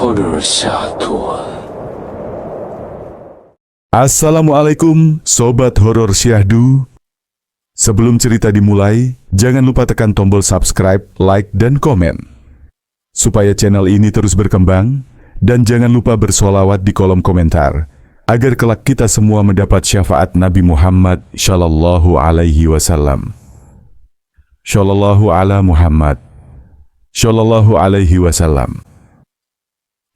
horor下多。 Assalamualaikum Sobat Horor Syahdu. Sebelum cerita dimulai, jangan lupa tekan tombol subscribe, like, dan komen supaya channel ini terus berkembang. Dan jangan lupa bersolawat di kolom komentar agar kelak kita semua mendapat syafaat Nabi Muhammad Shallallahu Alaihi Wasallam. Shallallahu ala Muhammad Shallallahu Alaihi Wasallam.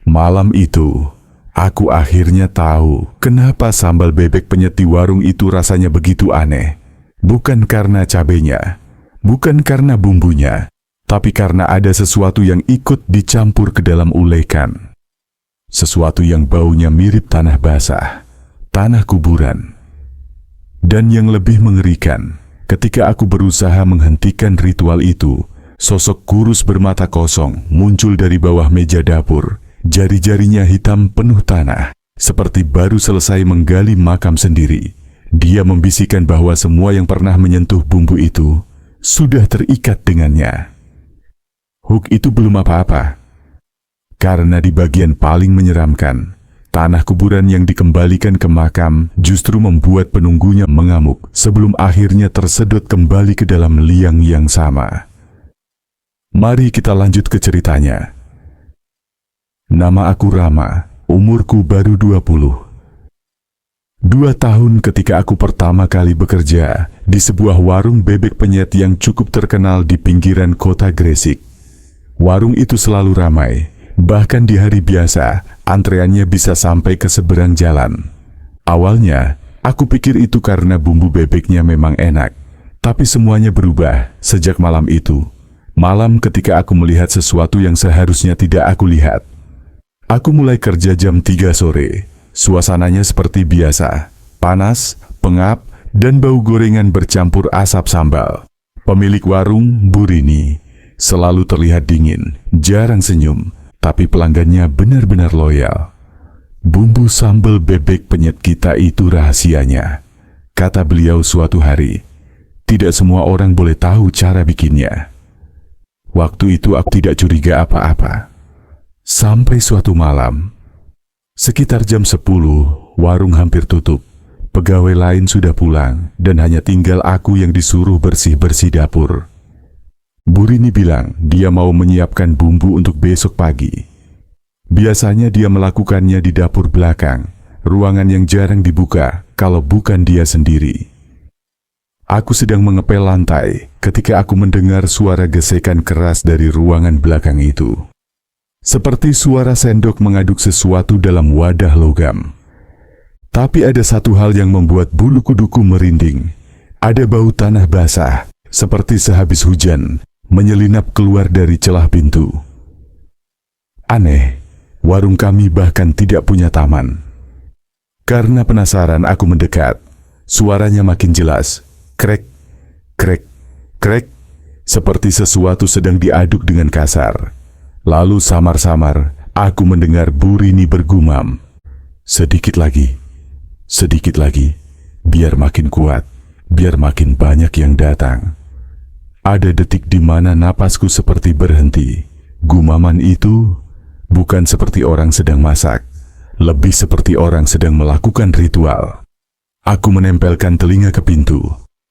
Malam itu, aku akhirnya tahu kenapa sambal bebek penyet di warung itu rasanya begitu aneh. Bukan karena cabenya, bukan karena bumbunya, tapi karena ada sesuatu yang ikut dicampur ke dalam ulekan. Sesuatu yang baunya mirip tanah basah, tanah kuburan. Dan yang lebih mengerikan, ketika aku berusaha menghentikan ritual itu, sosok kurus bermata kosong muncul dari bawah meja dapur. Jari-jarinya hitam penuh tanah, seperti baru selesai menggali makam sendiri. Dia membisikkan bahwa semua yang pernah menyentuh bumbu itu sudah terikat dengannya. Hook itu belum apa-apa. Karena di bagian paling menyeramkan, tanah kuburan yang dikembalikan ke makam justru membuat penunggunya mengamuk sebelum akhirnya tersedot kembali ke dalam liang yang sama. Mari kita lanjut ke ceritanya. Nama aku Rama, umurku baru 20. 2 tahun ketika aku pertama kali bekerja di sebuah warung bebek penyet yang cukup terkenal di pinggiran kota Gresik. Warung itu selalu ramai. Bahkan di hari biasa, antreannya bisa sampai ke seberang jalan. Awalnya, aku pikir itu karena bumbu bebeknya memang enak. Tapi semuanya berubah sejak malam itu. Malam ketika aku melihat sesuatu yang seharusnya tidak aku lihat. Aku mulai kerja jam 3 sore. Suasananya seperti biasa. Panas, pengap, dan bau gorengan bercampur asap sambal. Pemilik warung, Bu Rini, selalu terlihat dingin, jarang senyum. Tapi pelanggannya benar-benar loyal. Bumbu sambal bebek penyet kita itu rahasianya, kata beliau suatu hari. Tidak semua orang boleh tahu cara bikinnya. Waktu itu aku tidak curiga apa-apa. Sampai suatu malam, sekitar jam 10, warung hampir tutup. Pegawai lain sudah pulang dan hanya tinggal aku yang disuruh bersih-bersih dapur. Bu Rini bilang dia mau menyiapkan bumbu untuk besok pagi. Biasanya dia melakukannya di dapur belakang, ruangan yang jarang dibuka kalau bukan dia sendiri. Aku sedang mengepel lantai ketika aku mendengar suara gesekan keras dari ruangan belakang itu. Seperti suara sendok mengaduk sesuatu dalam wadah logam. Tapi ada satu hal yang membuat bulu kuduku merinding. Ada bau tanah basah, seperti sehabis hujan, menyelinap keluar dari celah pintu. Aneh, warung kami bahkan tidak punya taman. Karena penasaran aku mendekat. Suaranya makin jelas. Krek, krek, krek. Seperti sesuatu sedang diaduk dengan kasar. Lalu samar-samar aku mendengar Bu Rini bergumam. Sedikit lagi, biar makin kuat, biar makin banyak yang datang. Ada detik di mana napasku seperti berhenti. Gumaman itu bukan seperti orang sedang masak, lebih seperti orang sedang melakukan ritual. Aku menempelkan telinga ke pintu.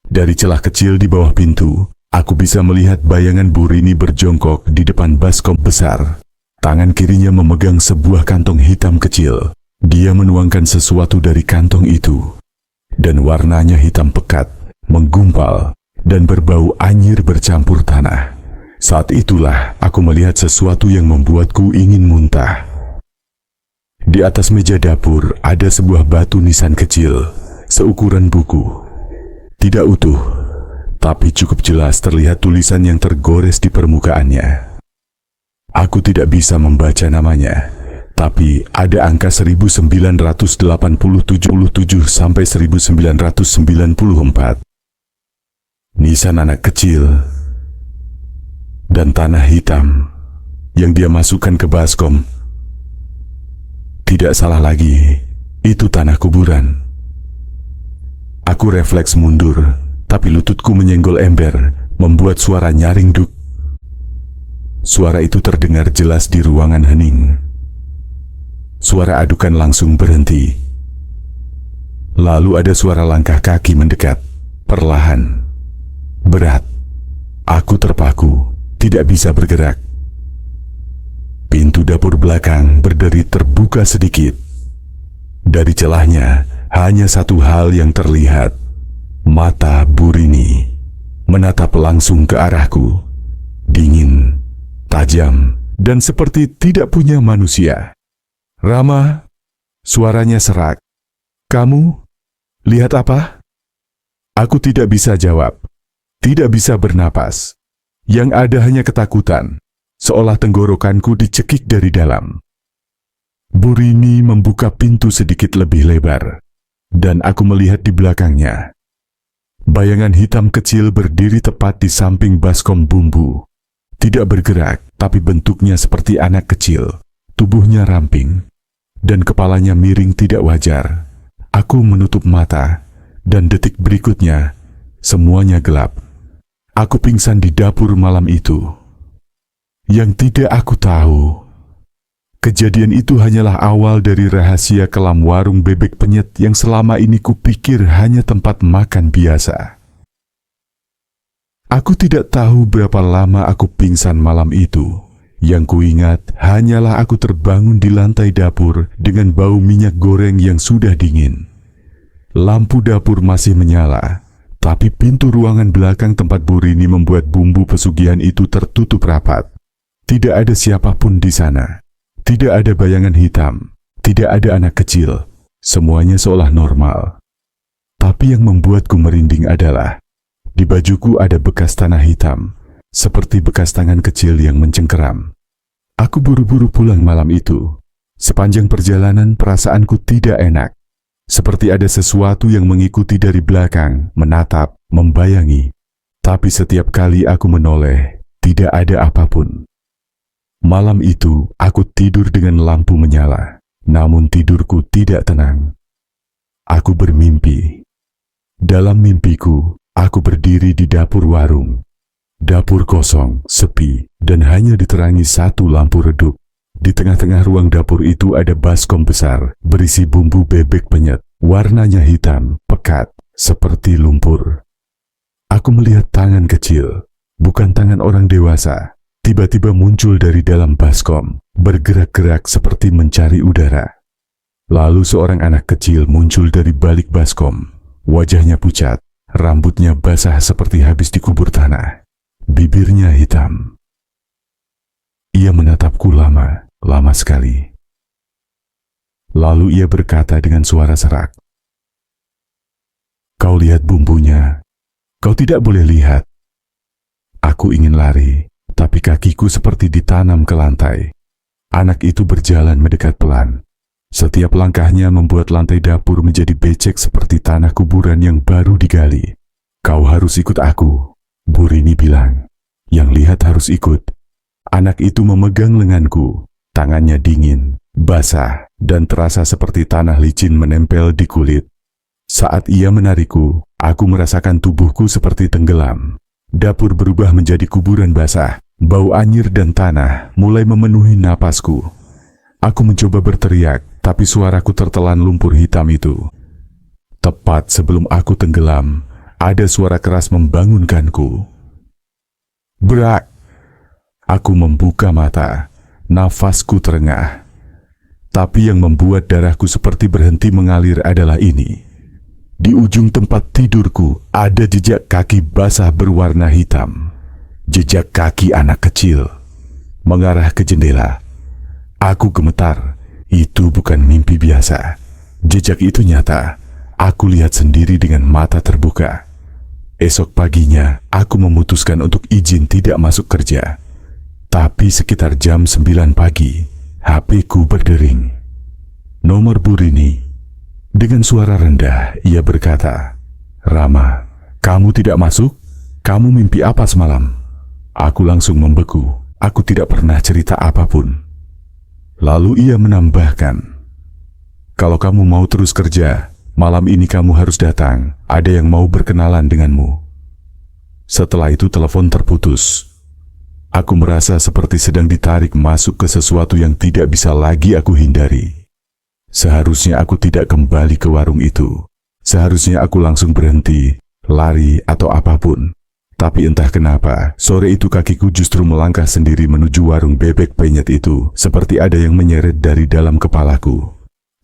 Dari celah kecil di bawah pintu, aku bisa melihat bayangan Bu Rini berjongkok di depan baskom besar. Tangan kirinya memegang sebuah kantong hitam kecil. Dia menuangkan sesuatu dari kantong itu. Dan warnanya hitam pekat, menggumpal, dan berbau anyir bercampur tanah. Saat itulah aku melihat sesuatu yang membuatku ingin muntah. Di atas meja dapur ada sebuah batu nisan kecil, seukuran buku. Tidak utuh, tapi cukup jelas terlihat tulisan yang tergores di permukaannya. Aku tidak bisa membaca namanya, tapi ada angka 1987 sampai 1994. Nisan anak kecil dan tanah hitam yang dia masukkan ke baskom. Tidak salah lagi, itu tanah kuburan. Aku refleks mundur, tapi lututku menyenggol ember, membuat suara nyaring duk. Suara itu terdengar jelas di ruangan hening. suara adukan langsung berhenti. Lalu ada suara langkah kaki mendekat, perlahan, berat. Aku terpaku, tidak bisa bergerak. Pintu dapur belakang berderi terbuka sedikit. Dari celahnya, hanya satu hal yang terlihat. Mata Bu Rini menatap langsung ke arahku. Dingin, tajam, dan seperti tidak punya manusia. "Rama," suaranya serak. "Kamu lihat apa?" Aku tidak bisa jawab, tidak bisa bernapas. Yang ada hanya ketakutan, seolah tenggorokanku dicekik dari dalam. Bu Rini membuka pintu sedikit lebih lebar, dan aku melihat di belakangnya. Bayangan hitam kecil berdiri tepat di samping baskom bumbu. Tidak bergerak, tapi bentuknya seperti anak kecil. Tubuhnya ramping, dan kepalanya miring tidak wajar. Aku menutup mata, dan detik berikutnya, semuanya gelap. Aku pingsan di dapur malam itu. Yang tidak aku tahu, kejadian itu hanyalah awal dari rahasia kelam warung bebek penyet yang selama ini kupikir hanya tempat makan biasa. Aku tidak tahu berapa lama aku pingsan malam itu. Yang kuingat hanyalah aku terbangun di lantai dapur dengan bau minyak goreng yang sudah dingin. Lampu dapur masih menyala, tapi pintu ruangan belakang tempat Bu Rini membuat bumbu pesugihan itu tertutup rapat. Tidak ada siapapun di sana. Tidak ada bayangan hitam. Tidak ada anak kecil. Semuanya seolah normal. Tapi yang membuatku merinding adalah di bajuku ada bekas tanah hitam, seperti bekas tangan kecil yang mencengkeram. Aku buru-buru pulang malam itu. Sepanjang perjalanan perasaanku tidak enak. Seperti ada sesuatu yang mengikuti dari belakang, menatap, membayangi. Tapi setiap kali aku menoleh, tidak ada apapun. Malam itu, aku tidur dengan lampu menyala. Namun tidurku tidak tenang. Aku bermimpi. Dalam mimpiku, aku berdiri di dapur warung. Dapur kosong, sepi, dan hanya diterangi satu lampu redup. Di tengah-tengah ruang dapur itu ada baskom besar, berisi bumbu bebek penyet. Warnanya hitam, pekat, seperti lumpur. Aku melihat tangan kecil, bukan tangan orang dewasa, tiba-tiba muncul dari dalam baskom, bergerak-gerak seperti mencari udara. Lalu seorang anak kecil muncul dari balik baskom. Wajahnya pucat, rambutnya basah seperti habis dikubur tanah. Bibirnya hitam. Ia menatapku lama, lama sekali. Lalu ia berkata dengan suara serak, "Kau lihat bumbunya, kau tidak boleh lihat." Aku ingin lari, tapi kakiku seperti ditanam ke lantai. Anak itu berjalan mendekat pelan. Setiap langkahnya membuat lantai dapur menjadi becek seperti tanah kuburan yang baru digali. "Kau harus ikut aku," Bu Rini bilang. Yang lihat harus ikut. Anak itu memegang lenganku. Tangannya dingin, basah, dan terasa seperti tanah licin menempel di kulit. Saat ia menarikku, aku merasakan tubuhku seperti tenggelam. Dapur berubah menjadi kuburan basah. Bau anyir dan tanah mulai memenuhi napasku. Aku mencoba berteriak, tapi suaraku tertelan lumpur hitam itu. Tepat sebelum aku tenggelam, ada suara keras membangunkanku. "Brak!" Aku membuka mata, nafasku terengah. Tapi yang membuat darahku seperti berhenti mengalir adalah ini. Di ujung tempat tidurku ada jejak kaki basah berwarna hitam. Jejak kaki anak kecil, mengarah ke jendela. Aku gemetar. Itu bukan mimpi biasa. Jejak itu nyata. Aku lihat sendiri dengan mata terbuka. Esok paginya, aku memutuskan untuk izin tidak masuk kerja. Tapi sekitar jam 9 pagi, HP-ku berdering. Nomor Bu Rini. Dengan suara rendah, ia berkata, "Rama, kamu tidak masuk? Kamu mimpi apa semalam?" Aku langsung membeku. Aku tidak pernah cerita apapun. Lalu ia menambahkan, "Kalau kamu mau terus kerja, malam ini kamu harus datang. Ada yang mau berkenalan denganmu." Setelah itu telepon terputus. Aku merasa seperti sedang ditarik masuk ke sesuatu yang tidak bisa lagi aku hindari. Seharusnya aku tidak kembali ke warung itu. Seharusnya aku langsung berhenti, lari atau apapun. Tapi entah kenapa, sore itu kakiku justru melangkah sendiri menuju warung bebek penyet itu, seperti ada yang menyeret dari dalam kepalaku.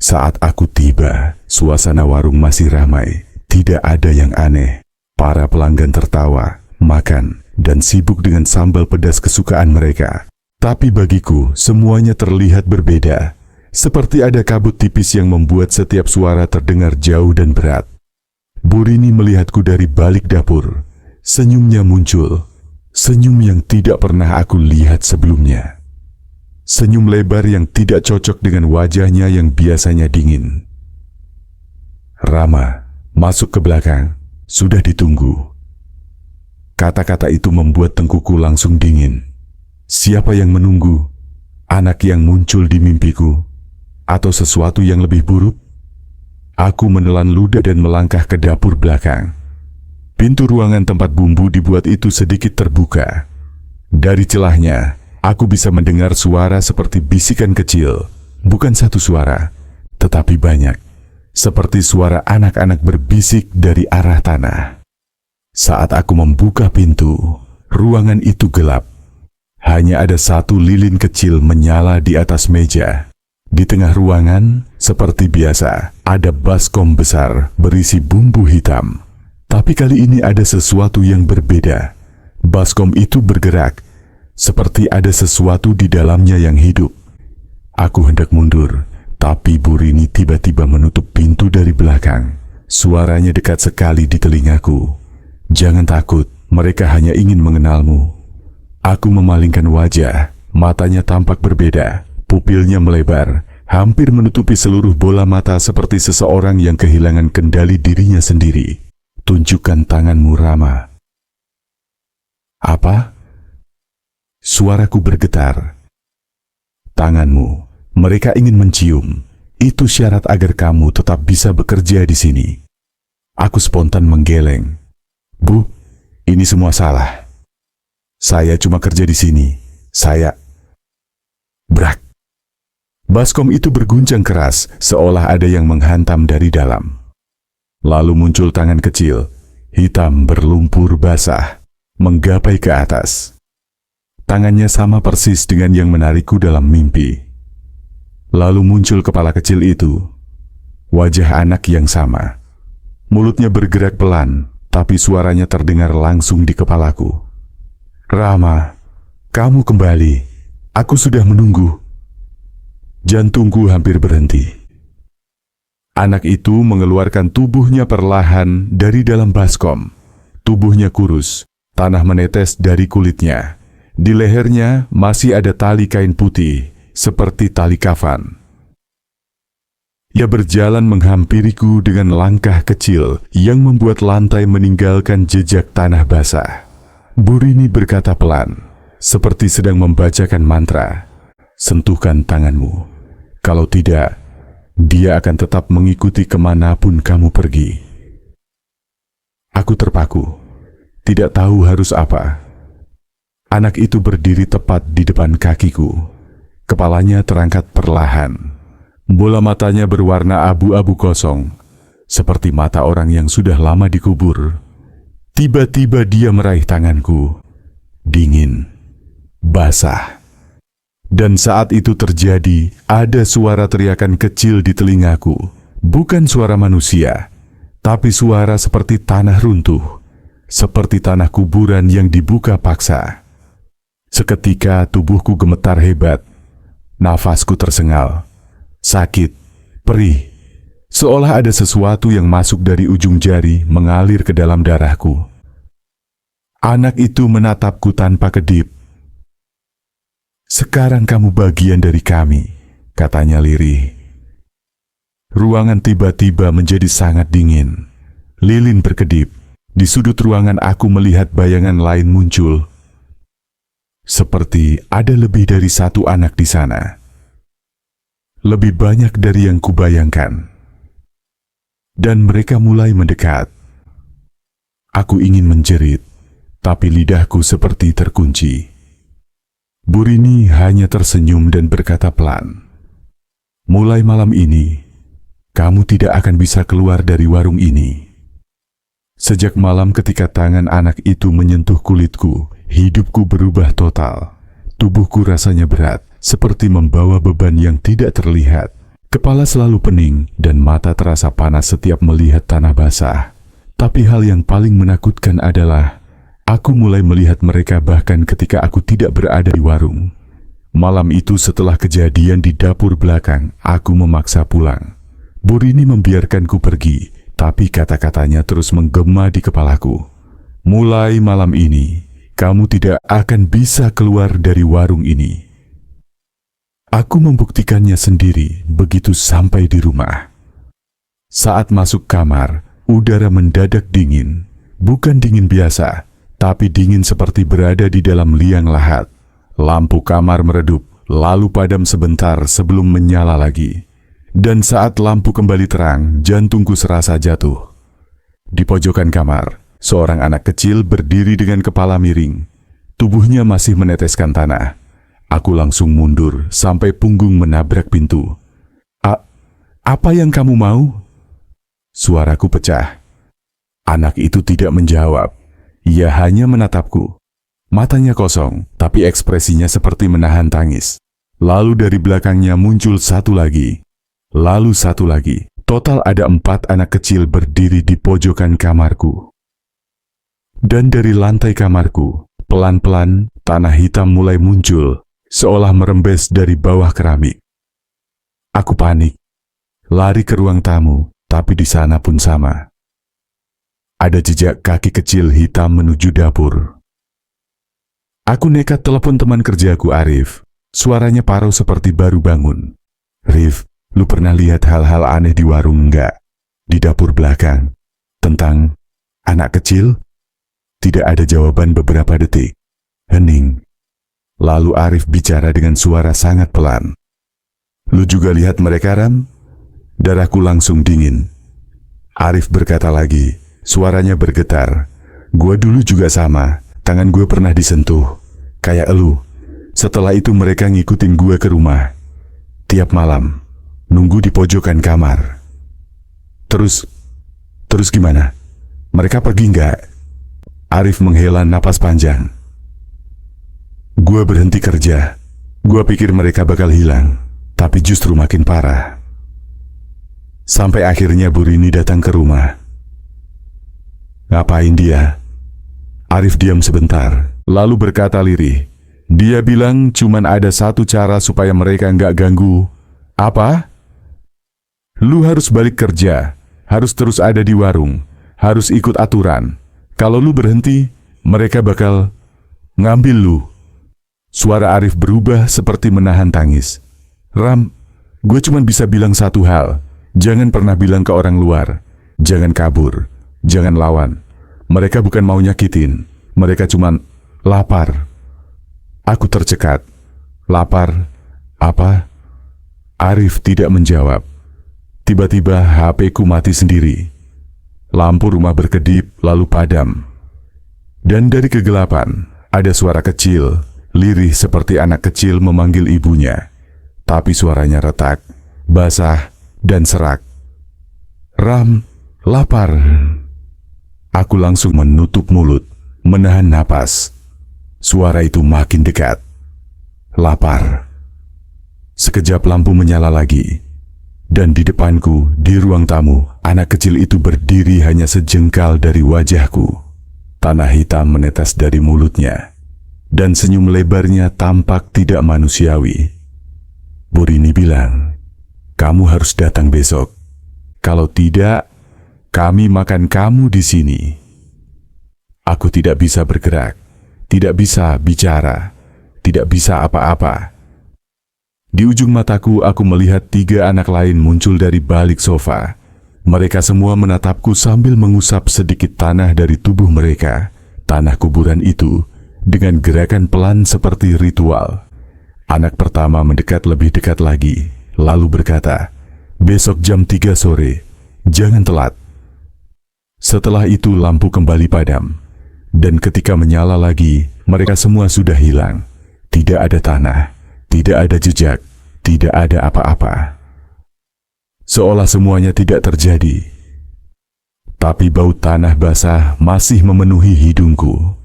Saat aku tiba, suasana warung masih ramai. Tidak ada yang aneh. Para pelanggan tertawa, makan, dan sibuk dengan sambal pedas kesukaan mereka. Tapi bagiku, semuanya terlihat berbeda. Seperti ada kabut tipis yang membuat setiap suara terdengar jauh dan berat. Bu Rini melihatku dari balik dapur. Senyumnya muncul, senyum yang tidak pernah aku lihat sebelumnya. Senyum lebar yang tidak cocok dengan wajahnya yang biasanya dingin. "Rama, masuk ke belakang, sudah ditunggu." Kata-kata itu membuat tengkuku langsung dingin. Siapa yang menunggu? Anak yang muncul di mimpiku? Atau sesuatu yang lebih buruk? Aku menelan ludah dan melangkah ke dapur belakang. Pintu ruangan tempat bumbu dibuat itu sedikit terbuka. Dari celahnya, aku bisa mendengar suara seperti bisikan kecil. Bukan satu suara, tetapi banyak. Seperti suara anak-anak berbisik dari arah tanah. Saat aku membuka pintu, ruangan itu gelap. Hanya ada satu lilin kecil menyala di atas meja. Di tengah ruangan, seperti biasa, ada baskom besar berisi bumbu hitam. Tapi kali ini ada sesuatu yang berbeda. Baskom itu bergerak, seperti ada sesuatu di dalamnya yang hidup. Aku hendak mundur, tapi Bu Rini tiba-tiba menutup pintu dari belakang. Suaranya dekat sekali di telingaku. "Jangan takut, mereka hanya ingin mengenalmu." Aku memalingkan wajah, matanya tampak berbeda, pupilnya melebar, hampir menutupi seluruh bola mata seperti seseorang yang kehilangan kendali dirinya sendiri. "Tunjukkan tanganmu, Rama." "Apa?" Suaraku bergetar. "Tanganmu. Mereka ingin mencium. Itu syarat agar kamu tetap bisa bekerja di sini." Aku spontan menggeleng. "Bu, ini semua salah. Saya cuma kerja di sini. Saya..." Brak. Baskom itu berguncang keras, seolah ada yang menghantam dari dalam. Lalu muncul tangan kecil, hitam berlumpur basah, menggapai ke atas. Tangannya sama persis dengan yang menarikku dalam mimpi. Lalu muncul kepala kecil itu, wajah anak yang sama. Mulutnya bergerak pelan, tapi suaranya terdengar langsung di kepalaku. "Rama, kamu kembali. Aku sudah menunggu." Jantungku hampir berhenti. Anak itu mengeluarkan tubuhnya perlahan dari dalam baskom. Tubuhnya kurus, tanah menetes dari kulitnya. Di lehernya masih ada tali kain putih, seperti tali kafan. Ia berjalan menghampiriku dengan langkah kecil yang membuat lantai meninggalkan jejak tanah basah. Bu Rini berkata pelan, seperti sedang membacakan mantra, "Sentuhkan tanganmu. Kalau tidak, dia akan tetap mengikuti kemanapun kamu pergi." Aku terpaku, tidak tahu harus apa. Anak itu berdiri tepat di depan kakiku. Kepalanya terangkat perlahan. Bola matanya berwarna abu-abu kosong, seperti mata orang yang sudah lama dikubur. Tiba-tiba dia meraih tanganku. Dingin, basah. Dan saat itu terjadi, ada suara teriakan kecil di telingaku. Bukan suara manusia, tapi suara seperti tanah runtuh, seperti tanah kuburan yang dibuka paksa. Seketika tubuhku gemetar hebat, nafasku tersengal, sakit, perih, seolah ada sesuatu yang masuk dari ujung jari mengalir ke dalam darahku. Anak itu menatapku tanpa kedip. "Sekarang kamu bagian dari kami," katanya lirih. Ruangan tiba-tiba menjadi sangat dingin. Lilin berkedip. Di sudut ruangan aku melihat bayangan lain muncul. Seperti ada lebih dari satu anak di sana. Lebih banyak dari yang kubayangkan. Dan mereka mulai mendekat. Aku ingin menjerit, tapi lidahku seperti terkunci. Bu Rini hanya tersenyum dan berkata pelan, mulai malam ini, kamu tidak akan bisa keluar dari warung ini. Sejak malam ketika tangan anak itu menyentuh kulitku, hidupku berubah total. Tubuhku rasanya berat, seperti membawa beban yang tidak terlihat. Kepala selalu pening dan mata terasa panas setiap melihat tanah basah. Tapi hal yang paling menakutkan adalah aku mulai melihat mereka bahkan ketika aku tidak berada di warung. Malam itu setelah kejadian di dapur belakang, aku memaksa pulang. Bu Rini membiarkanku pergi, tapi kata-katanya terus menggema di kepalaku. Mulai malam ini, kamu tidak akan bisa keluar dari warung ini. Aku membuktikannya sendiri begitu sampai di rumah. Saat masuk kamar, udara mendadak dingin. Bukan dingin biasa, tapi dingin seperti berada di dalam liang lahat. Lampu kamar meredup, lalu padam sebentar sebelum menyala lagi. Dan saat lampu kembali terang, jantungku serasa jatuh. Di pojokan kamar, seorang anak kecil berdiri dengan kepala miring. Tubuhnya masih meneteskan tanah. Aku langsung mundur sampai punggung menabrak pintu. Apa yang kamu mau?" Suaraku pecah. Anak itu tidak menjawab. Ia hanya menatapku. Matanya kosong, tapi ekspresinya seperti menahan tangis. Lalu dari belakangnya muncul satu lagi. Lalu satu lagi. Total ada 4 anak kecil berdiri di pojokan kamarku. Dan dari lantai kamarku, pelan-pelan tanah hitam mulai muncul, seolah merembes dari bawah keramik. Aku panik. Lari ke ruang tamu. Tapi di sana pun sama. Ada jejak kaki kecil hitam menuju dapur. Aku nekat telepon teman kerjaku Arif. Suaranya paruh seperti baru bangun. "Rif, lu pernah lihat hal-hal aneh di warung enggak? Di dapur belakang. Tentang anak kecil?" Tidak ada jawaban beberapa detik. Hening. Lalu Arif bicara dengan suara sangat pelan. "Lu juga lihat mereka, Ram?" Darahku langsung dingin. Arif berkata lagi, suaranya bergetar. "Gua dulu juga sama, tangan gue pernah disentuh, kayak elu. Setelah itu mereka ngikutin gue ke rumah. Tiap malam, nunggu di pojokan kamar." Terus gimana? Mereka pergi nggak?" Arif menghela napas panjang. "Gue berhenti kerja. Gue pikir mereka bakal hilang, tapi justru makin parah. Sampai akhirnya Bu Rini datang ke rumah." "Ngapain dia?" Arif diam sebentar, lalu berkata lirih. "Dia bilang cuman ada satu cara supaya mereka nggak ganggu." "Apa?" "Lu harus balik kerja, harus terus ada di warung, harus ikut aturan. Kalau lu berhenti, mereka bakal ngambil lu." Suara Arif berubah seperti menahan tangis. "Ram, gue cuman bisa bilang satu hal. Jangan pernah bilang ke orang luar. Jangan kabur. Jangan lawan. Mereka bukan mau nyakitin. Mereka cuman lapar." Aku tercekat. "Lapar? Apa?" Arif tidak menjawab. Tiba-tiba HP-ku mati sendiri. Lampu rumah berkedip lalu padam. Dan dari kegelapan ada suara kecil, lirih seperti anak kecil memanggil ibunya. Tapi suaranya retak, basah, dan serak. "Ram, lapar." Aku langsung menutup mulut, menahan napas. Suara itu makin dekat. Lapar. Sekejap lampu menyala lagi. Dan di depanku, di ruang tamu, anak kecil itu berdiri hanya sejengkal dari wajahku. Tanah hitam menetes dari mulutnya. Dan senyum lebarnya tampak tidak manusiawi. Bu Rini bilang, "Kamu harus datang besok. Kalau tidak, kami makan kamu di sini." Aku tidak bisa bergerak, tidak bisa bicara, tidak bisa apa-apa. Di ujung mataku, aku melihat 3 anak lain muncul dari balik sofa. Mereka semua menatapku sambil mengusap sedikit tanah dari tubuh mereka, tanah kuburan itu, dengan gerakan pelan seperti ritual. Anak pertama mendekat lebih dekat lagi. Lalu berkata, "Besok jam 3 sore, jangan telat." Setelah itu lampu kembali padam. Dan ketika menyala lagi, mereka semua sudah hilang. Tidak ada tanah, tidak ada jejak, tidak ada apa-apa. seolah semuanya tidak terjadi. Tapi bau tanah basah masih memenuhi hidungku.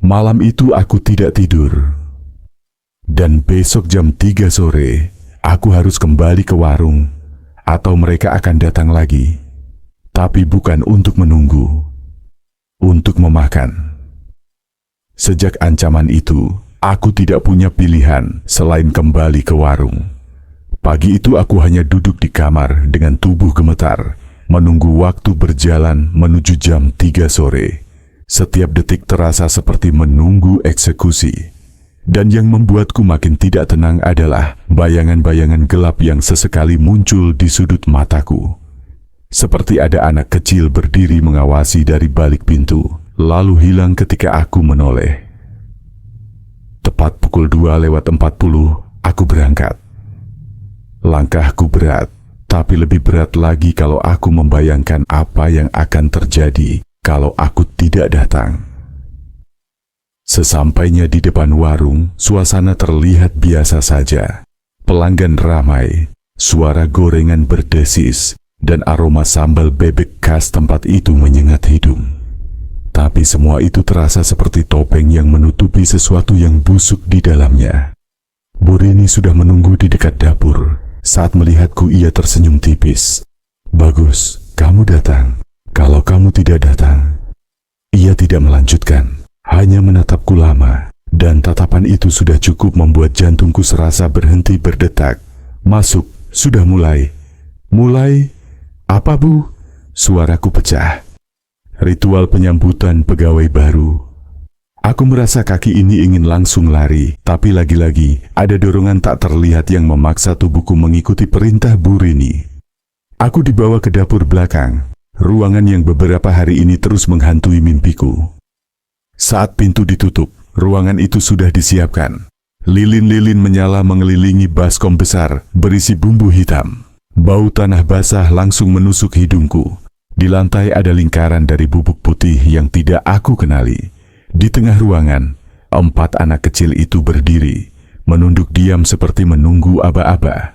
Malam itu aku tidak tidur. Dan besok jam 3 sore, aku harus kembali ke warung, atau mereka akan datang lagi. Tapi bukan untuk menunggu, untuk memakan. Sejak ancaman itu, aku tidak punya pilihan selain kembali ke warung. Pagi itu aku hanya duduk di kamar dengan tubuh gemetar, menunggu waktu berjalan menuju jam 3 sore. Setiap detik terasa seperti menunggu eksekusi. Dan yang membuatku makin tidak tenang adalah bayangan-bayangan gelap yang sesekali muncul di sudut mataku. Seperti ada anak kecil berdiri mengawasi dari balik pintu, lalu hilang ketika aku menoleh. Tepat pukul 2:40, aku berangkat. Langkahku berat, tapi lebih berat lagi kalau aku membayangkan apa yang akan terjadi kalau aku tidak datang. Sesampainya di depan warung, suasana terlihat biasa saja. Pelanggan ramai, suara gorengan berdesis, dan aroma sambal bebek khas tempat itu menyengat hidung. Tapi semua itu terasa seperti topeng yang menutupi sesuatu yang busuk di dalamnya. Bu Rini sudah menunggu di dekat dapur. Saat melihatku, ia tersenyum tipis. "Bagus, kamu datang. Kalau kamu tidak datang..." Ia tidak melanjutkan, hanya menatapku lama, dan tatapan itu sudah cukup membuat jantungku serasa berhenti berdetak. "Masuk, sudah mulai." "Mulai? Apa, Bu?" Suaraku pecah. Ritual penyambutan pegawai baru. Aku merasa kaki ini ingin langsung lari, tapi lagi-lagi ada dorongan tak terlihat yang memaksa tubuhku mengikuti perintah Bu Rini. Aku dibawa ke dapur belakang, ruangan yang beberapa hari ini terus menghantui mimpiku. Saat pintu ditutup, ruangan itu sudah disiapkan. Lilin-lilin menyala mengelilingi baskom besar berisi bumbu hitam. Bau tanah basah langsung menusuk hidungku. Di lantai ada lingkaran dari bubuk putih yang tidak aku kenali. Di tengah ruangan, 4 anak kecil itu berdiri, menunduk diam seperti menunggu aba-aba.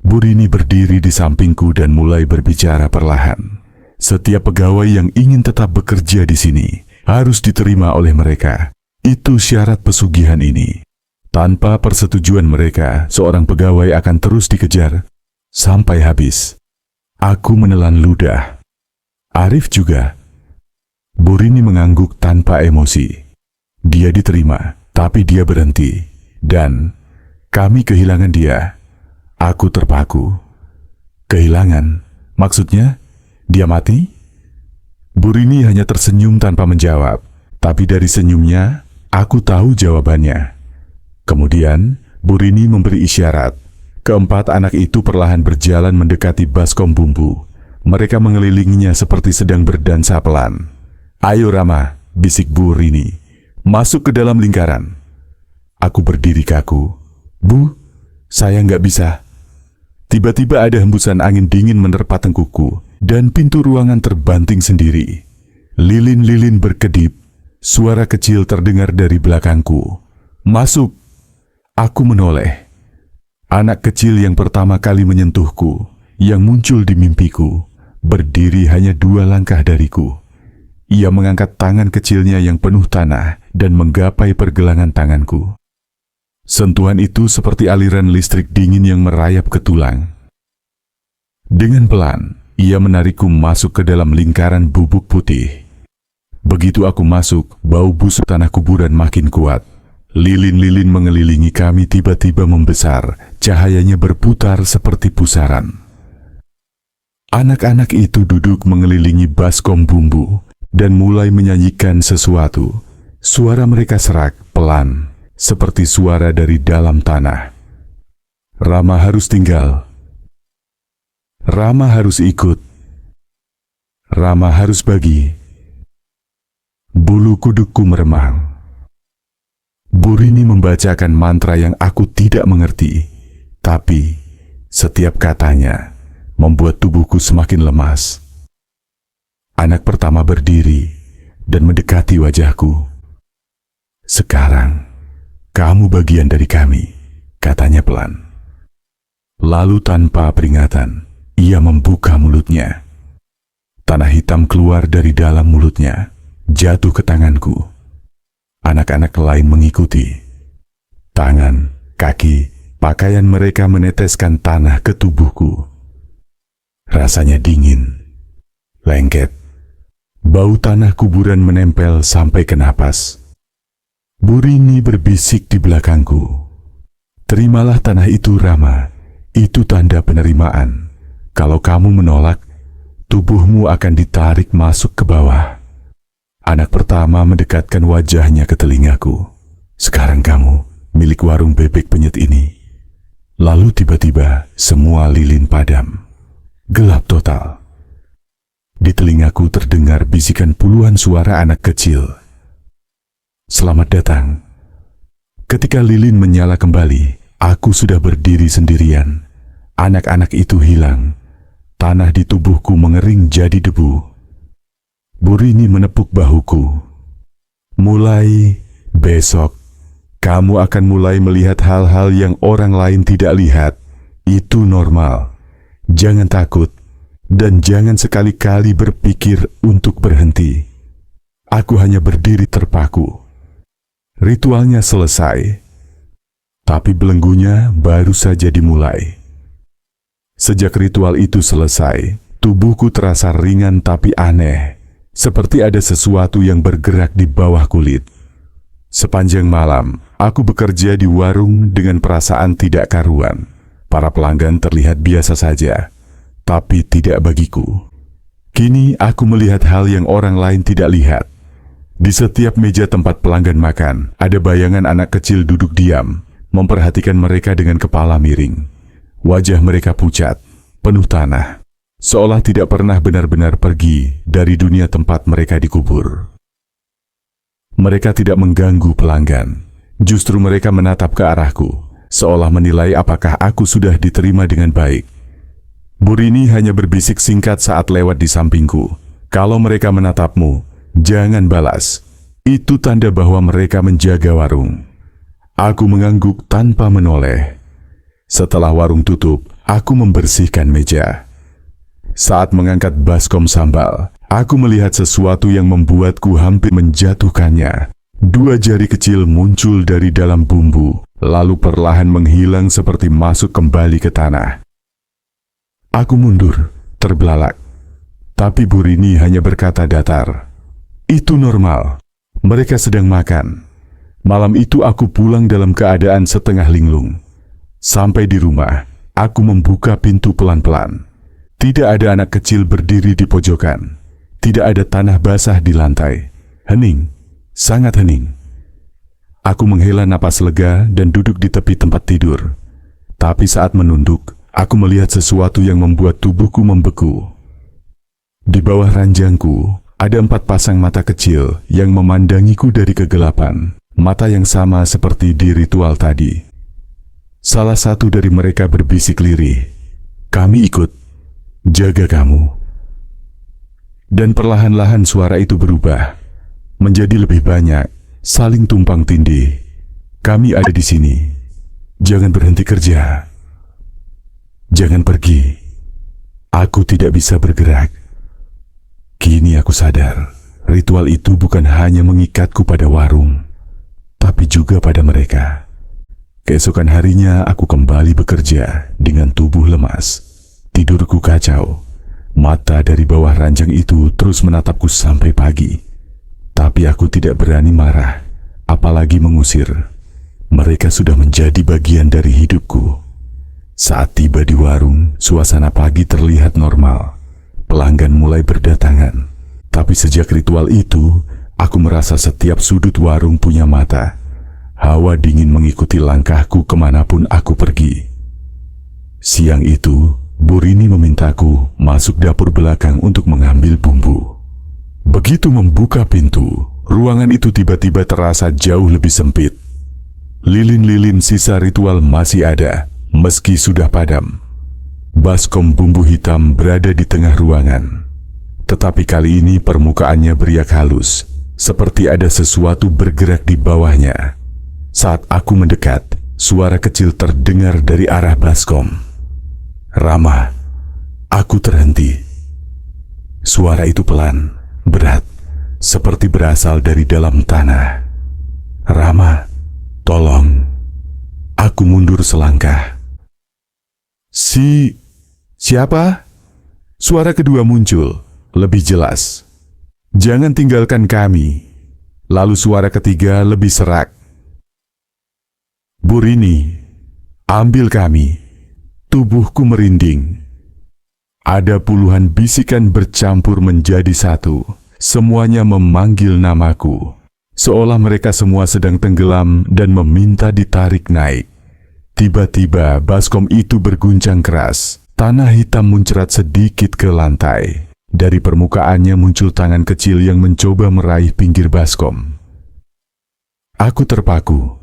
Bu Rini berdiri di sampingku dan mulai berbicara perlahan. "Setiap pegawai yang ingin tetap bekerja di sini harus diterima oleh mereka. Itu syarat pesugihan ini. Tanpa persetujuan mereka, seorang pegawai akan terus dikejar sampai habis." Aku menelan ludah. "Arif juga?" Bu Rini mengangguk tanpa emosi. "Dia diterima, tapi dia berhenti. Dan kami kehilangan dia." Aku terpaku. "Kehilangan? Maksudnya, dia mati?" Bu Rini hanya tersenyum tanpa menjawab. Tapi dari senyumnya, aku tahu jawabannya. Kemudian, Bu Rini memberi isyarat. Keempat anak itu perlahan berjalan mendekati baskom bumbu. Mereka mengelilinginya seperti sedang berdansa pelan. "Ayo Rama," bisik Bu Rini. "Masuk ke dalam lingkaran." Aku berdiri kaku. "Bu, saya nggak bisa." Tiba-tiba ada hembusan angin dingin menerpa tengkukku, dan pintu ruangan terbanting sendiri. Lilin-lilin berkedip. Suara kecil terdengar dari belakangku. "Masuk!" Aku menoleh. Anak kecil yang pertama kali menyentuhku, yang muncul di mimpiku, berdiri hanya 2 langkah dariku. Ia mengangkat tangan kecilnya yang penuh tanah dan menggapai pergelangan tanganku. Sentuhan itu seperti aliran listrik dingin yang merayap ke tulang. Dengan pelan, ia menarikku masuk ke dalam lingkaran bubuk putih. Begitu aku masuk, bau busuk tanah kuburan makin kuat. Lilin-lilin mengelilingi kami tiba-tiba membesar, cahayanya berputar seperti pusaran. Anak-anak itu duduk mengelilingi baskom bumbu dan mulai menyanyikan sesuatu. Suara mereka serak, pelan, seperti suara dari dalam tanah. "Rama harus tinggal. Rama harus ikut. Rama harus bagi." Bulu kudukku meremang. Bu Rini membacakan mantra yang aku tidak mengerti, tapi setiap katanya membuat tubuhku semakin lemas. Anak pertama berdiri dan mendekati wajahku. "Sekarang, kamu bagian dari kami," katanya pelan. Lalu tanpa peringatan, ia membuka mulutnya. Tanah hitam keluar dari dalam mulutnya, jatuh ke tanganku. Anak-anak lain mengikuti. Tangan, kaki, pakaian mereka meneteskan tanah ke tubuhku. Rasanya dingin, lengket. Bau tanah kuburan menempel sampai ke napas. Bu Rini berbisik di belakangku. Terimalah tanah itu, Rama. Itu tanda penerimaan. Kalau kamu menolak, tubuhmu akan ditarik masuk ke bawah. Anak pertama mendekatkan wajahnya ke telingaku. Sekarang kamu milik warung bebek penyet ini. Lalu tiba-tiba semua lilin padam. Gelap total. Di telingaku terdengar bisikan puluhan suara anak kecil. Selamat datang. Ketika lilin menyala kembali, aku sudah berdiri sendirian. Anak-anak itu hilang. Tanah di tubuhku mengering jadi debu. Bu Rini menepuk bahuku. Mulai besok, kamu akan mulai melihat hal-hal yang orang lain tidak lihat. Itu normal. Jangan takut, dan jangan sekali-kali berpikir untuk berhenti. Aku hanya berdiri terpaku. Ritualnya selesai, tapi belenggunya baru saja dimulai. Sejak ritual itu selesai, tubuhku terasa ringan tapi aneh, seperti ada sesuatu yang bergerak di bawah kulit. Sepanjang malam, aku bekerja di warung dengan perasaan tidak karuan. Para pelanggan terlihat biasa saja, tapi tidak bagiku. Kini aku melihat hal yang orang lain tidak lihat. Di setiap meja tempat pelanggan makan, ada bayangan anak kecil duduk diam, memperhatikan mereka dengan kepala miring. Wajah mereka pucat, penuh tanah, seolah tidak pernah benar-benar pergi dari dunia tempat mereka dikubur. Mereka tidak mengganggu pelanggan, justru mereka menatap ke arahku, seolah menilai apakah aku sudah diterima dengan baik. Bu Rini hanya berbisik singkat saat lewat di sampingku. Kalau mereka menatapmu, jangan balas. Itu tanda bahwa mereka menjaga warung. Aku mengangguk tanpa menoleh. Setelah warung tutup, aku membersihkan meja. Saat mengangkat baskom sambal, aku melihat sesuatu yang membuatku hampir menjatuhkannya. Dua jari kecil muncul dari dalam bumbu, lalu perlahan menghilang seperti masuk kembali ke tanah. Aku mundur, terbelalak. Tapi Bu Rini hanya berkata datar, "Itu normal. Mereka sedang makan." Malam itu aku pulang dalam keadaan setengah linglung. Sampai di rumah, aku membuka pintu pelan-pelan. Tidak ada anak kecil berdiri di pojokan. Tidak ada tanah basah di lantai. Hening, sangat hening. Aku menghela napas lega dan duduk di tepi tempat tidur. Tapi saat menunduk, aku melihat sesuatu yang membuat tubuhku membeku. Di bawah ranjangku, ada 4 pasang mata kecil yang memandangiku dari kegelapan. Mata yang sama seperti di ritual tadi. Salah satu dari mereka berbisik lirih, "Kami ikut, jaga kamu." Dan perlahan-lahan suara itu berubah, menjadi lebih banyak, saling tumpang tindih. "Kami ada di sini. Jangan berhenti kerja. Jangan pergi. Aku tidak bisa bergerak." Kini aku sadar, ritual itu bukan hanya mengikatku pada warung, tapi juga pada mereka. Keesokan harinya aku kembali bekerja dengan tubuh lemas. Tidurku kacau. Mata dari bawah ranjang itu terus menatapku sampai pagi. Tapi aku tidak berani marah, apalagi mengusir. Mereka sudah menjadi bagian dari hidupku. Saat tiba di warung, suasana pagi terlihat normal. Pelanggan mulai berdatangan. Tapi sejak ritual itu, aku merasa setiap sudut warung punya mata. Hawa dingin mengikuti langkahku kemanapun aku pergi. Siang itu, Bu Rini memintaku masuk dapur belakang untuk mengambil bumbu. Begitu membuka pintu, ruangan itu tiba-tiba terasa jauh lebih sempit. Lilin-lilin sisa ritual masih ada, meski sudah padam. Baskom bumbu hitam berada di tengah ruangan. Tetapi kali ini permukaannya beriak halus, seperti ada sesuatu bergerak di bawahnya. Saat aku mendekat, suara kecil terdengar dari arah baskom. Rama, aku terhenti. Suara itu pelan, berat, seperti berasal dari dalam tanah. Rama, tolong. Aku mundur selangkah. Siapa? Suara kedua muncul, lebih jelas. Jangan tinggalkan kami. Lalu suara ketiga lebih serak. Burini, ambil kami. Tubuhku merinding. Ada puluhan bisikan bercampur menjadi satu. Semuanya memanggil namaku. Seolah mereka semua sedang tenggelam dan meminta ditarik naik. Tiba-tiba baskom itu berguncang keras. Tanah hitam muncrat sedikit ke lantai. Dari permukaannya muncul tangan kecil yang mencoba meraih pinggir baskom. Aku terpaku.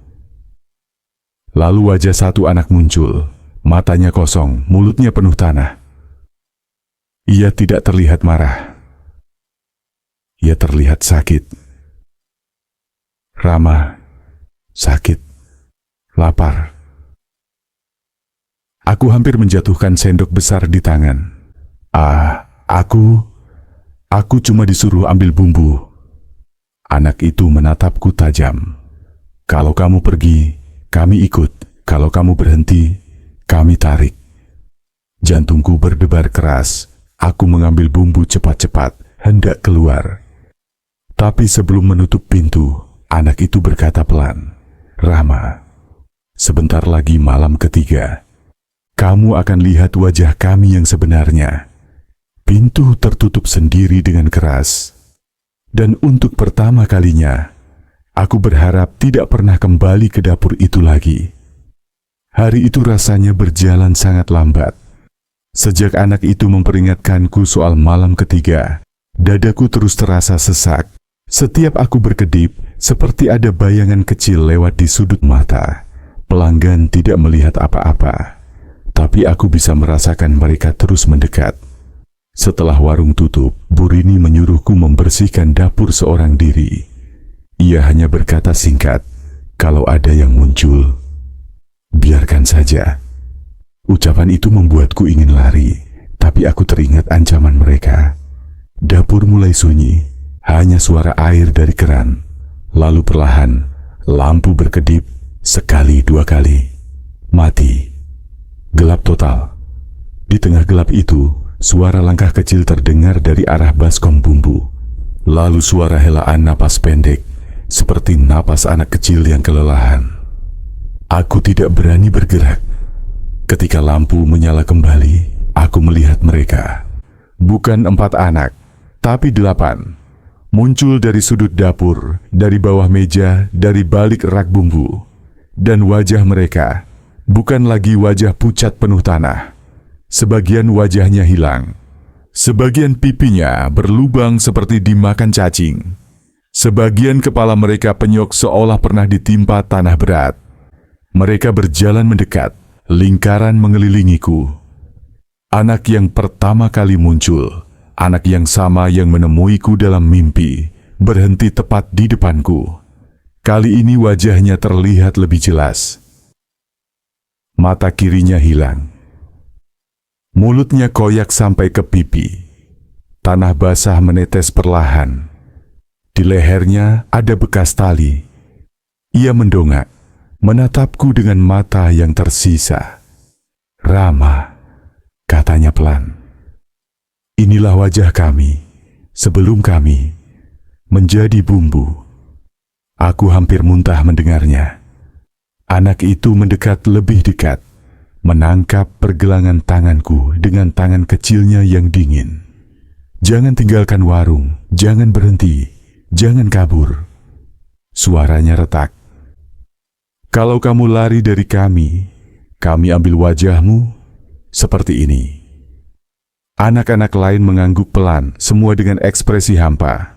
Lalu wajah satu anak muncul. Matanya kosong, mulutnya penuh tanah. Ia tidak terlihat marah. Ia terlihat sakit. Rama, sakit, lapar. Aku hampir menjatuhkan sendok besar di tangan. Aku cuma disuruh ambil bumbu. Anak itu menatapku tajam. Kalau kamu pergi, kami ikut. Kalau kamu berhenti, kami tarik. Jantungku berdebar keras. Aku mengambil bumbu cepat-cepat, hendak keluar. Tapi sebelum menutup pintu, anak itu berkata pelan, Rama, sebentar lagi malam ketiga. Kamu akan lihat wajah kami yang sebenarnya. Pintu tertutup sendiri dengan keras. Dan untuk pertama kalinya, aku berharap tidak pernah kembali ke dapur itu lagi. Hari itu rasanya berjalan sangat lambat. Sejak anak itu memperingatkanku soal malam ketiga, dadaku terus terasa sesak. Setiap aku berkedip, seperti ada bayangan kecil lewat di sudut mata. Pelanggan tidak melihat apa-apa, tapi aku bisa merasakan mereka terus mendekat. Setelah warung tutup, Burini menyuruhku membersihkan dapur seorang diri. Ia hanya berkata singkat, kalau ada yang muncul, biarkan saja. Ucapan itu membuatku ingin lari, tapi aku teringat ancaman mereka. Dapur mulai sunyi, hanya suara air dari keran. Lalu perlahan, lampu berkedip, sekali dua kali. Mati. Gelap total. Di tengah gelap itu, suara langkah kecil terdengar dari arah baskom bumbu. Lalu suara helaan napas pendek, seperti napas anak kecil yang kelelahan. Aku tidak berani bergerak. Ketika lampu menyala kembali, aku melihat mereka. Bukan 4 anak, tapi 8. Muncul dari sudut dapur, dari bawah meja, dari balik rak bumbu. Dan wajah mereka bukan lagi wajah pucat penuh tanah. Sebagian wajahnya hilang. Sebagian pipinya berlubang seperti dimakan cacing. Sebagian kepala mereka penyok seolah pernah ditimpa tanah berat. Mereka berjalan mendekat, lingkaran mengelilingiku. Anak yang pertama kali muncul, anak yang sama yang menemuiku dalam mimpi, berhenti tepat di depanku. Kali ini wajahnya terlihat lebih jelas. Mata kirinya hilang. Mulutnya koyak sampai ke pipi. Tanah basah menetes perlahan. Di lehernya ada bekas tali. Ia mendongak, menatapku dengan mata yang tersisa. Rama, katanya pelan. Inilah wajah kami, sebelum kami menjadi bumbu. Aku hampir muntah mendengarnya. Anak itu mendekat lebih dekat, menangkap pergelangan tanganku dengan tangan kecilnya yang dingin. Jangan tinggalkan warung, jangan berhenti, jangan kabur. Suaranya retak. Kalau kamu lari dari kami ambil wajahmu seperti ini. Anak-anak lain mengangguk pelan, semua dengan ekspresi hampa.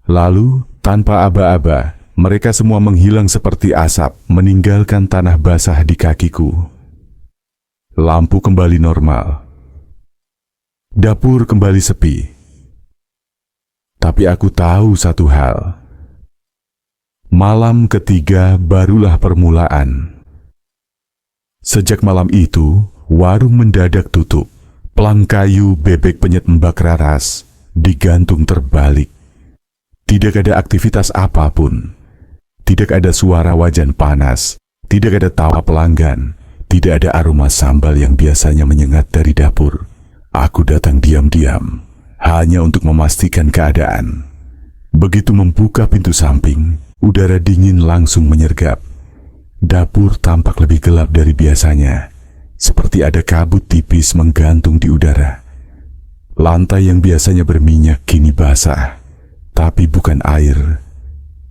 Lalu, tanpa aba-aba, mereka semua menghilang seperti asap, meninggalkan tanah basah di kakiku. Lampu kembali normal. Dapur kembali sepi. Tapi aku tahu satu hal. Malam ketiga barulah permulaan. Sejak malam itu, warung mendadak tutup. Pelang kayu bebek penyet Mbak Raras digantung terbalik. Tidak ada aktivitas apapun. Tidak ada suara wajan panas. Tidak ada tawa pelanggan. Tidak ada aroma sambal yang biasanya menyengat dari dapur. Aku datang diam-diam, hanya untuk memastikan keadaan. Begitu membuka pintu samping, udara dingin langsung menyergap. Dapur tampak lebih gelap dari biasanya, seperti ada kabut tipis menggantung di udara. Lantai yang biasanya berminyak kini basah, tapi bukan air,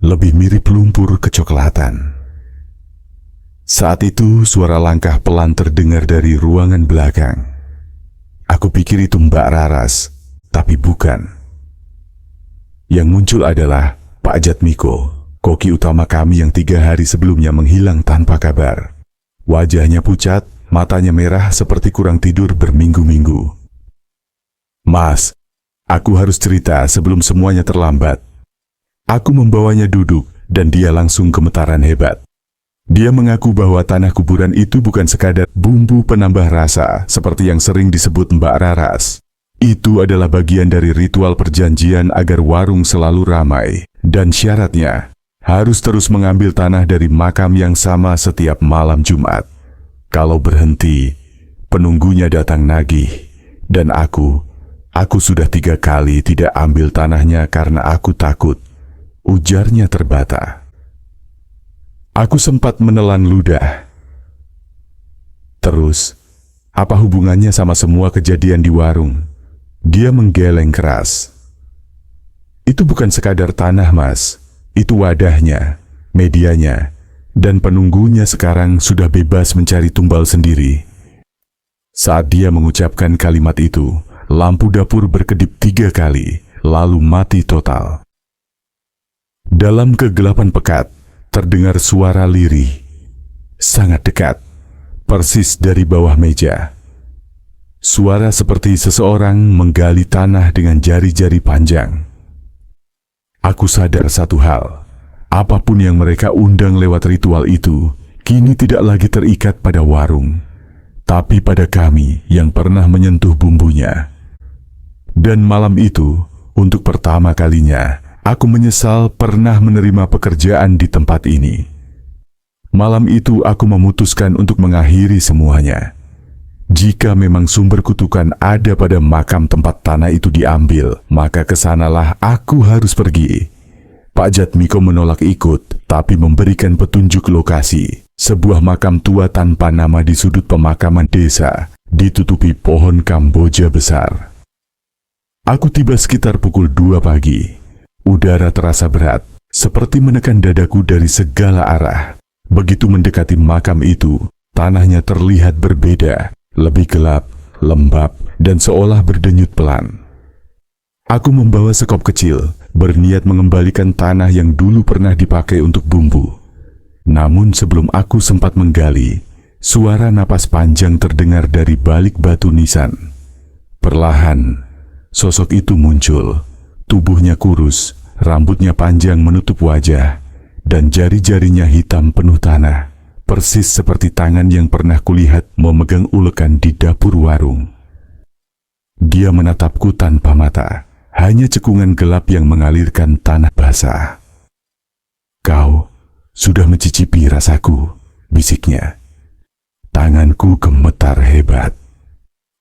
lebih mirip lumpur kecoklatan. Saat itu suara langkah pelan terdengar dari ruangan belakang. Aku pikir itu Mbak Raras, tapi bukan. Yang muncul adalah Pak Jatmiko, koki utama kami yang 3 hari sebelumnya menghilang tanpa kabar. Wajahnya pucat, matanya merah seperti kurang tidur berminggu-minggu. "Mas, aku harus cerita sebelum semuanya terlambat." Aku membawanya duduk dan dia langsung gemetaran hebat. Dia mengaku bahwa tanah kuburan itu bukan sekadar bumbu penambah rasa seperti yang sering disebut Mbak Raras. Itu adalah bagian dari ritual perjanjian agar warung selalu ramai, dan syaratnya harus terus mengambil tanah dari makam yang sama setiap malam Jumat. Kalau berhenti, penunggunya datang nagih, dan aku sudah 3 kali tidak ambil tanahnya karena aku takut, ujarnya terbata. Aku sempat menelan ludah. "Terus, apa hubungannya sama semua kejadian di warung?" Dia menggeleng keras. "Itu bukan sekadar tanah, Mas. Itu wadahnya, medianya, dan penunggunya sekarang sudah bebas mencari tumbal sendiri." Saat dia mengucapkan kalimat itu, lampu dapur berkedip 3 kali, lalu mati total. Dalam kegelapan pekat, terdengar suara lirih, sangat dekat, persis dari bawah meja. Suara seperti seseorang menggali tanah dengan jari-jari panjang. Aku sadar satu hal, apapun yang mereka undang lewat ritual itu, kini tidak lagi terikat pada warung, tapi pada kami yang pernah menyentuh bumbunya. Dan malam itu, untuk pertama kalinya, aku menyesal pernah menerima pekerjaan di tempat ini. Malam itu aku memutuskan untuk mengakhiri semuanya. Jika memang sumber kutukan ada pada makam tempat tanah itu diambil, maka kesanalah aku harus pergi. Pak Jatmiko menolak ikut, tapi memberikan petunjuk lokasi. Sebuah makam tua tanpa nama di sudut pemakaman desa, ditutupi pohon Kamboja besar. Aku tiba sekitar pukul 2 pagi. Udara terasa berat, seperti menekan dadaku dari segala arah. Begitu mendekati makam itu, tanahnya terlihat berbeda, lebih gelap, lembab, dan seolah berdenyut pelan. Aku membawa sekop kecil, berniat mengembalikan tanah yang dulu pernah dipakai untuk bumbu. Namun sebelum aku sempat menggali, suara napas panjang terdengar dari balik batu nisan. Perlahan, sosok itu muncul. Tubuhnya kurus, rambutnya panjang menutup wajah, dan jari-jarinya hitam penuh tanah, persis seperti tangan yang pernah kulihat memegang ulekan di dapur warung. Dia menatapku tanpa mata, hanya cekungan gelap yang mengalirkan tanah basah. "Kau sudah mencicipi rasaku," bisiknya. Tanganku gemetar hebat.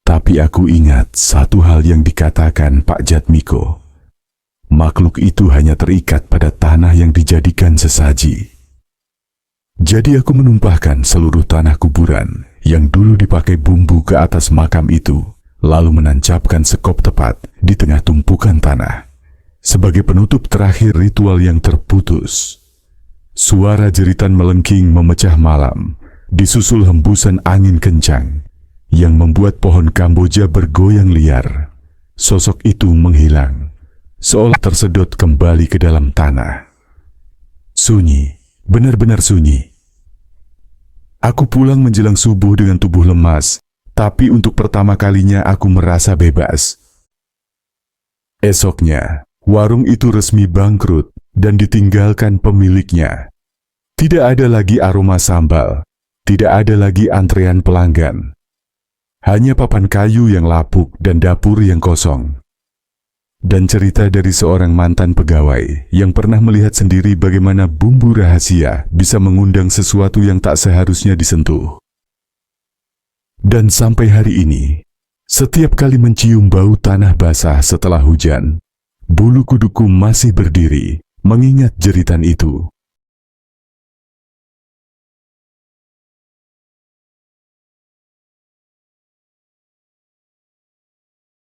Tapi aku ingat satu hal yang dikatakan Pak Jatmiko. Makhluk itu hanya terikat pada tanah yang dijadikan sesaji. Jadi aku menumpahkan seluruh tanah kuburan yang dulu dipakai bumbu ke atas makam itu, lalu menancapkan sekop tepat di tengah tumpukan tanah. Sebagai penutup terakhir ritual yang terputus. Suara jeritan melengking memecah malam, disusul hembusan angin kencang yang membuat pohon Kamboja bergoyang liar. Sosok itu menghilang, seolah tersedot kembali ke dalam tanah. Sunyi, benar-benar sunyi. Aku pulang menjelang subuh dengan tubuh lemas, tapi untuk pertama kalinya aku merasa bebas. Esoknya, warung itu resmi bangkrut dan ditinggalkan pemiliknya. Tidak ada lagi aroma sambal, tidak ada lagi antrean pelanggan. Hanya papan kayu yang lapuk dan dapur yang kosong. Dan cerita dari seorang mantan pegawai yang pernah melihat sendiri bagaimana bumbu rahasia bisa mengundang sesuatu yang tak seharusnya disentuh. Dan sampai hari ini, setiap kali mencium bau tanah basah setelah hujan, bulu kuduku masih berdiri mengingat jeritan itu.